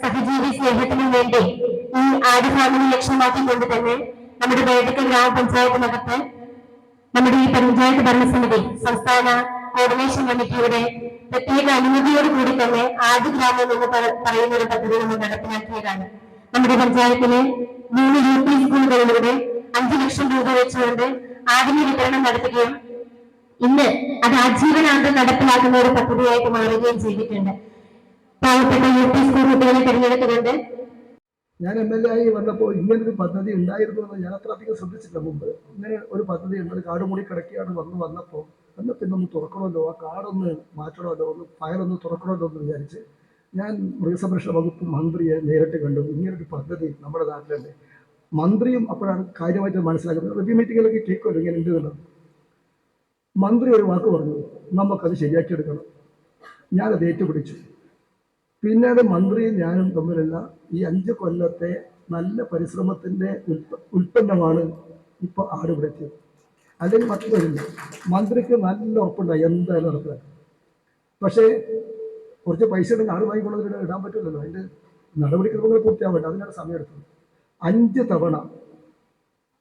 സഹജീവി സ്നേഹത്തിനും വേണ്ടി ഈ ആട് ഫാമിനെ ലക്ഷ്യമാക്കിക്കൊണ്ട് തന്നെ നമ്മുടെ വേദിക്കൽ ഗ്രാമപഞ്ചായത്തിനകത്ത് നമ്മുടെ ഈ പഞ്ചായത്ത് ഭരണസമിതി സംസ്ഥാന കോർഡിനേഷൻ കമ്മിറ്റിയുടെ പ്രത്യേക അനുമതിയോട് കൂടി തന്നെ ആട് ഗ്രാമം എന്ന് പറയുന്ന ഒരു പദ്ധതി നമ്മൾ നടപ്പിലാക്കിയതാണ്. നമ്മുടെ പഞ്ചായത്തിലെ 3 UP സ്കൂളുകളിലൂടെ 5 ലക്ഷം രൂപ വെച്ചുകൊണ്ട് ആടിന് വിതരണം നടത്തുകയും ഇന്ന് അത് ആജീവനാന്തം നടപ്പിലാക്കുന്ന ഒരു പദ്ധതിയായിട്ട് മാറുകയും ചെയ്തിട്ടുണ്ട്. പാവപ്പെട്ട UP സ്കൂൾ കുട്ടികളെ തിരഞ്ഞെടുത്തുകൊണ്ട് ഞാൻ MLA ആയി വന്നപ്പോൾ ഇങ്ങനൊരു പദ്ധതി ഉണ്ടായിരുന്നു എന്ന് ഞാൻ അത്രയധികം ശ്രദ്ധിച്ചില്ല. മുമ്പ് ഇങ്ങനെ ഒരു പദ്ധതി ഉണ്ട്, ഒരു കാട് മൂടി കിടക്കുകയാണ് വന്നപ്പോൾ എന്നാൽ പിന്നെ ഒന്ന് തുറക്കണമല്ലോ, ആ കാടൊന്ന് മാറ്റണമല്ലോ, ഒന്ന് ഫയലൊന്ന് തുറക്കണമല്ലോ എന്ന് വിചാരിച്ച് ഞാൻ മൃഗസംരക്ഷണ വകുപ്പ് മന്ത്രിയെ നേരിട്ട് കണ്ടു. ഇങ്ങനൊരു പദ്ധതി നമ്മുടെ നാട്ടിലുണ്ട്. മന്ത്രിയും അപ്പോഴാണ് കാര്യമായിട്ട് മനസ്സിലാക്കുന്നത്. റിവ്യൂ മീറ്റിങ്ങിലൊക്കെ കേൾക്കുമല്ലോ ഇങ്ങനെ ഉണ്ട് എന്നുള്ളത്. മന്ത്രി ഒരു വാക്ക് പറഞ്ഞു, നമുക്കത് ശരിയാക്കിയെടുക്കണം. ഞാനത് ഏറ്റുപിടിച്ചു. പിന്നീട് മന്ത്രിയും ഞാനും തമ്മിലുള്ള ഈ 5 കൊല്ലത്തെ നല്ല പരിശ്രമത്തിൻ്റെ ഉൽപ്പന്നമാണ് ഇപ്പോൾ ആട് ഇവിടെ എത്തിയത്. അല്ലെങ്കിൽ മറ്റു വരില്ല. മന്ത്രിക്ക് നല്ല ഉറപ്പുണ്ടായി എന്തായാലും നടപ്പിലാക്കും. പക്ഷേ കുറച്ച് പൈസ ഉണ്ടെങ്കിൽ ആട് വാങ്ങിക്കൊണ്ടതിന് ഇടാൻ പറ്റില്ലല്ലോ. അതിൻ്റെ നടപടിക്രമങ്ങൾ പൂർത്തിയാവേണ്ട, അതിനാണ് സമയമെടുത്തത്. 5 തവണ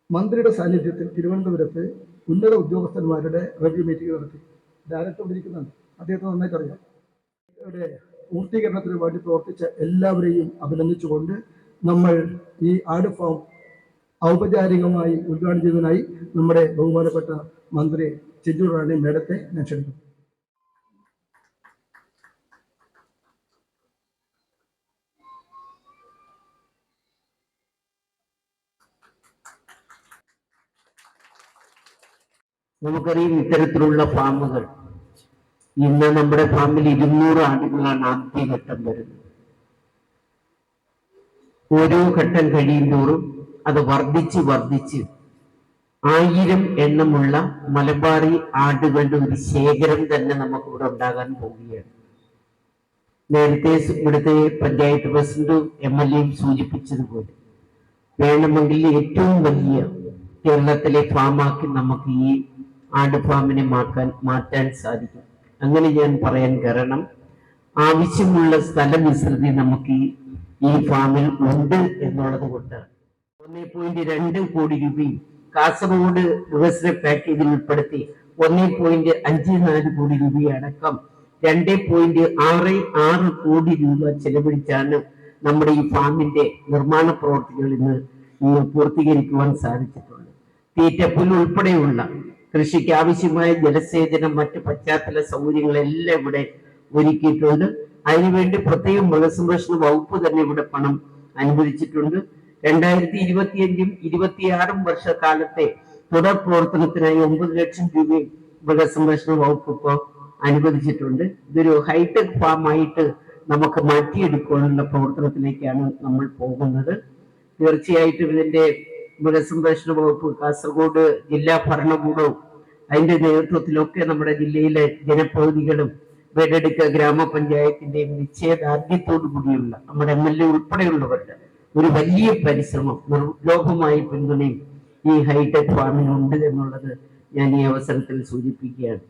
മന്ത്രിയുടെ സാന്നിധ്യത്തിൽ തിരുവനന്തപുരത്ത് ഉന്നത ഉദ്യോഗസ്ഥന്മാരുടെ റിവ്യൂ മീറ്റിംഗ് നടത്തി. ഡയറക്ടർ ഇരിക്കുന്നുണ്ട്, അദ്ദേഹത്തെ നന്നായിട്ട് അറിയാം. ഇവിടെ പൂർത്തീകരണത്തിന് വേണ്ടി പ്രവർത്തിച്ച എല്ലാവരെയും അഭിനന്ദിച്ചുകൊണ്ട് നമ്മൾ ഈ ആട് ഫാം ഔപചാരികമായി ഉദ്ഘാടനം ചെയ്തതിനായി നമ്മുടെ ബഹുമാനപ്പെട്ട മന്ത്രി ചിഞ്ചു റാണി മേഡത്തെ ഞാൻ ക്ഷണിക്കുന്നു. നമുക്കറിയാം ഇത്തരത്തിലുള്ള ഫാമുകൾ ഇന്ന് നമ്മുടെ ഫാമിൽ 200 ആടുകളാണ് ആദ്യഘട്ടം വരുന്നത്. ഓരോ ഘട്ടം കഴിയുന്തോറും അത് വർദ്ധിച്ച് 1000 എണ്ണമുള്ള മലബാറി ആടുകളുടെ ഒരു ശേഖരം തന്നെ നമുക്കിവിടെ ഉണ്ടാകാൻ പോവുകയാണ്. നേരത്തെ ഇവിടുത്തെ പഞ്ചായത്ത് പ്രസിഡന്റും MLAയും സൂചിപ്പിച്ചതുപോലെ വേണമെങ്കിൽ ഏറ്റവും വലിയ കേരളത്തിലെ ഫാമാക്കി നമുക്ക് ഈ ആട് ഫാമിനെ മാറ്റാൻ സാധിക്കും. അങ്ങനെ ഞാൻ പറയാൻ കാരണം ആവശ്യമുള്ള സ്ഥലവിസ്തൃതി നമുക്ക് ഈ ഫാമിൽ ഉണ്ട് എന്നുള്ളത് കൊണ്ടാണ്. 1.2 കോടി രൂപയും കാസർഗോഡ് വികസന പാക്കേജിൽ ഉൾപ്പെടുത്തി 1.54 കോടി രൂപയടക്കം 2.66 കോടി രൂപ ചെലവഴിച്ചാണ് നമ്മുടെ ഈ ഫാമിന്റെ നിർമ്മാണ പ്രവർത്തികൾ ഇന്ന് പൂർത്തീകരിക്കുവാൻ സാധിച്ചിട്ടുള്ളത്. തീറ്റപ്പുല്ല് ഉൾപ്പെടെയുള്ള കൃഷിക്ക് ആവശ്യമായ ജലസേചനം, മറ്റ് പശ്ചാത്തല സൗകര്യങ്ങളെല്ലാം ഇവിടെ ഒരുക്കിയിട്ടുണ്ട്. അതിനുവേണ്ടി പ്രത്യേകം മൃഗസംരക്ഷണ വകുപ്പ് തന്നെ ഇവിടെ പണം അനുവദിച്ചിട്ടുണ്ട്. 2025-ഉം 26-ഉം വർഷക്കാലത്തെ തുടർ പ്രവർത്തനത്തിനായി 9 ലക്ഷം രൂപയും മൃഗസംരക്ഷണ വകുപ്പ് ഇപ്പോൾ അനുവദിച്ചിട്ടുണ്ട്. ഇതൊരു ഹൈടെക് ഫാമായിട്ട് നമുക്ക് മാറ്റിയെടുക്കാനുള്ള പ്രവർത്തനത്തിലേക്കാണ് നമ്മൾ പോകുന്നത്. തീർച്ചയായിട്ടും ഇതിന്റെ മൃഗസംരക്ഷണ വകുപ്പ്, കാസർഗോഡ് ജില്ലാ ഭരണകൂടവും അതിന്റെ നേതൃത്വത്തിലൊക്കെ നമ്മുടെ ജില്ലയിലെ ജനപ്രതിനിധികളും വേടെടുക്ക ഗ്രാമപഞ്ചായത്തിന്റെയും നിശ്ചയദാർഢ്യത്തോടു കൂടിയുള്ള നമ്മുടെ MLA ഉൾപ്പെടെയുള്ളവരുടെ ഒരു വലിയ പരിശ്രമം, നിർലോഭമായ പിന്തുണയും ഈ ഹൈടെക് ഫാമിനുണ്ട് എന്നുള്ളത് ഞാൻ ഈ അവസരത്തിൽ സൂചിപ്പിക്കുകയാണ്.